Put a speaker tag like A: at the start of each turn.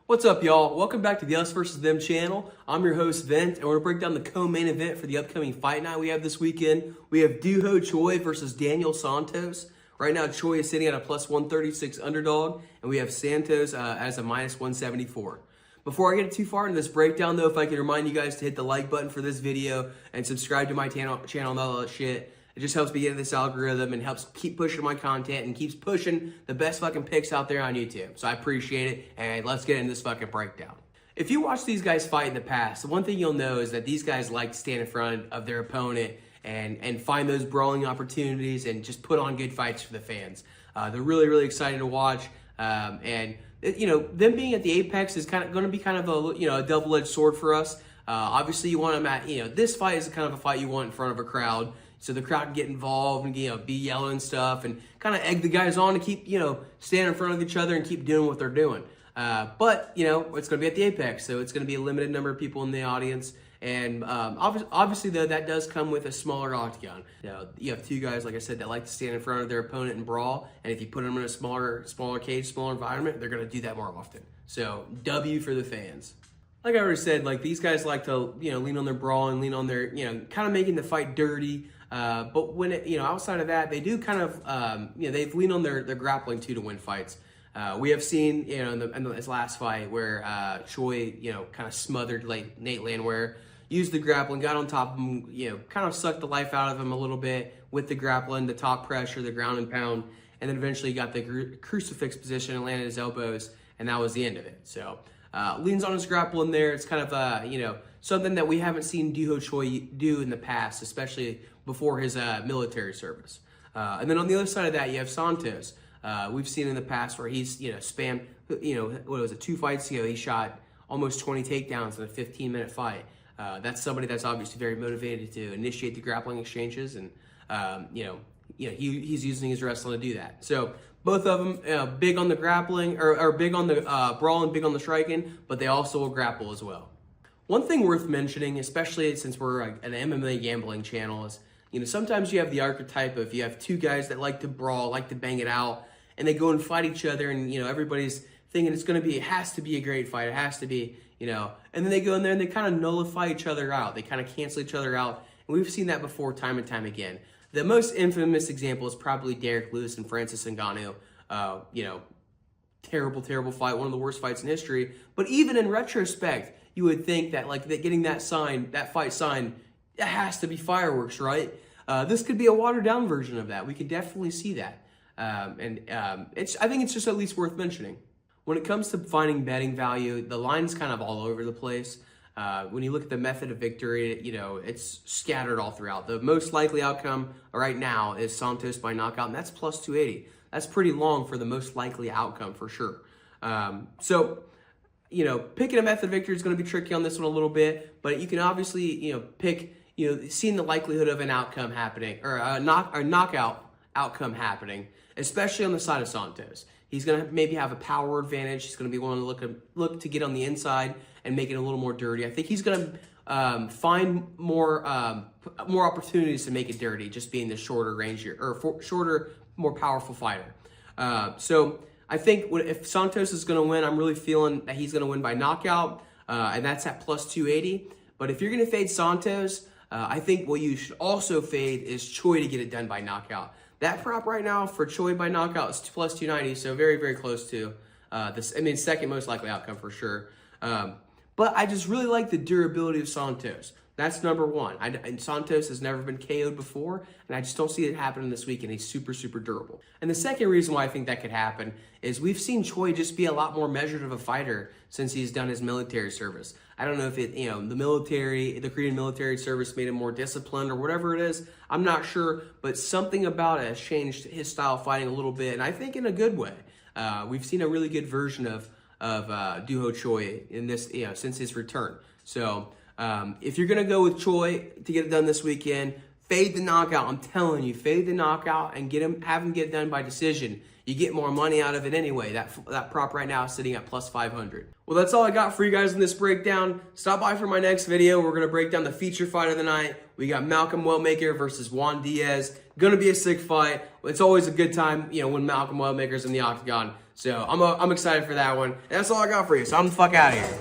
A: What's up, y'all? Welcome back to the Us vs. Them channel. I'm your host, Vent, and we're going to break down the co-main event for the upcoming fight night we have this weekend. We have Choi versus Daniel Santos. Right now, Choi is sitting at a plus 136 underdog, and we have Santos as a minus 174. Before I get too far into this breakdown, though, if I can remind you guys to hit the like button for this video and subscribe to my channel and all that shit. It just helps me get in this algorithm and helps keep pushing my content and keeps pushing the best fucking picks out there on YouTube. So I appreciate it, and let's get into this fucking breakdown. If you watch these guys fight in the past, the one thing you'll know is that these guys like to stand in front of their opponent and find those brawling opportunities and just put on good fights for the fans. They're really, really exciting to watch, and you know, them being at the apex is kind of going to be kind of a a double-edged sword for us. Obviously, you want them at this fight is kind of a fight you want in front of a crowd. So the crowd can get involved and be yelling and stuff and kind of egg the guys on to keep stand in front of each other and keep doing what they're doing. But it's going to be at the apex, so it's going to be a limited number of people in the audience. And obviously though, that does come with a smaller octagon. You have two guys, like I said, that like to stand in front of their opponent and brawl. And if you put them in a smaller cage, smaller environment, they're going to do that more often. So W for the fans. Like I already said, like these guys like to lean on their brawl and lean on their kind of making the fight dirty. But when outside of that, they do kind of they've leaned on their grappling too to win fights. We have seen in this last fight where Choi kind of smothered Nate Landwehr, used the grappling, got on top of him, kind of sucked the life out of him a little bit with the grappling, the top pressure, the ground and pound, and then eventually got the crucifix position and landed his elbows, and that was the end of it. So leans on his grappling there. It's kind of something that we haven't seen Choi do in the past, especially before his military service. And then on the other side of that, you have Santos. We've seen in the past where he's spammed, what was it, 2 fights ago, he shot almost 20 takedowns in a 15-minute fight. That's somebody that's obviously very motivated to initiate the grappling exchanges, and he's using his wrestling to do that. So both of them big on the grappling, or big on the brawling, big on the striking, but they also will grapple as well. One thing worth mentioning, especially since we're an MMA gambling channel, is sometimes you have the archetype of you have two guys that like to brawl, like to bang it out, and they go and fight each other, and everybody's thinking it has to be a great fight, it has to be, and then they go in there and they kind of nullify each other out, they kind of cancel each other out, and we've seen that before time and time again. The most infamous example is probably Derek Lewis and Francis Ngannou. Terrible fight, one of the worst fights in history. But even in retrospect, you would think that getting that fight signed, it has to be fireworks, right? This could be a watered down version of that. We could definitely see that. I think it's just at least worth mentioning. When it comes to finding betting value, the line's kind of all over the place. When you look at the method of victory, it's scattered all throughout. The most likely outcome right now is Santos by knockout, and that's plus 280. That's pretty long for the most likely outcome for sure. So picking a method of victory is going to be tricky on this one a little bit, but you can obviously, pick, seeing the likelihood of an outcome happening, or a knockout outcome happening, especially on the side of Santos. He's going to maybe have a power advantage. He's going to be willing to look to get on the inside and make it a little more dirty. I think he's going to find more opportunities to make it dirty, just being the shorter range shorter, more powerful fighter. So I think if Santos is going to win, I'm really feeling that he's going to win by knockout, and that's at plus 280. But if you're going to fade Santos, I think what you should also fade is Choi to get it done by knockout. That prop right now for Choi by knockout is plus 290, so very, very close to second most likely outcome for sure. But I just really like the durability of Santos. That's number one. And Santos has never been KO'd before, and I just don't see it happening this week, and he's super, super durable. And the second reason why I think that could happen is we've seen Choi just be a lot more measured of a fighter since he's done his military service. I don't know if the Korean military service made him more disciplined or whatever it is. I'm not sure, but something about it has changed his style of fighting a little bit, and I think in a good way. We've seen a really good version of Choi in this, since his return. So if you're gonna go with Choi to get it done this weekend, fade the knockout. I'm telling you, fade the knockout and have him get it done by decision. You get more money out of it anyway. That prop right now is sitting at plus 500. Well, that's all I got for you guys in this breakdown. Stop by for my next video. We're gonna break down the feature fight of the night. We got Malcolm Wellmaker versus Juan Diaz. Gonna be a sick fight. It's always a good time, when Malcolm Wellmaker's in the octagon. So I'm excited for that one. And that's all I got for you. So I'm the fuck out of here.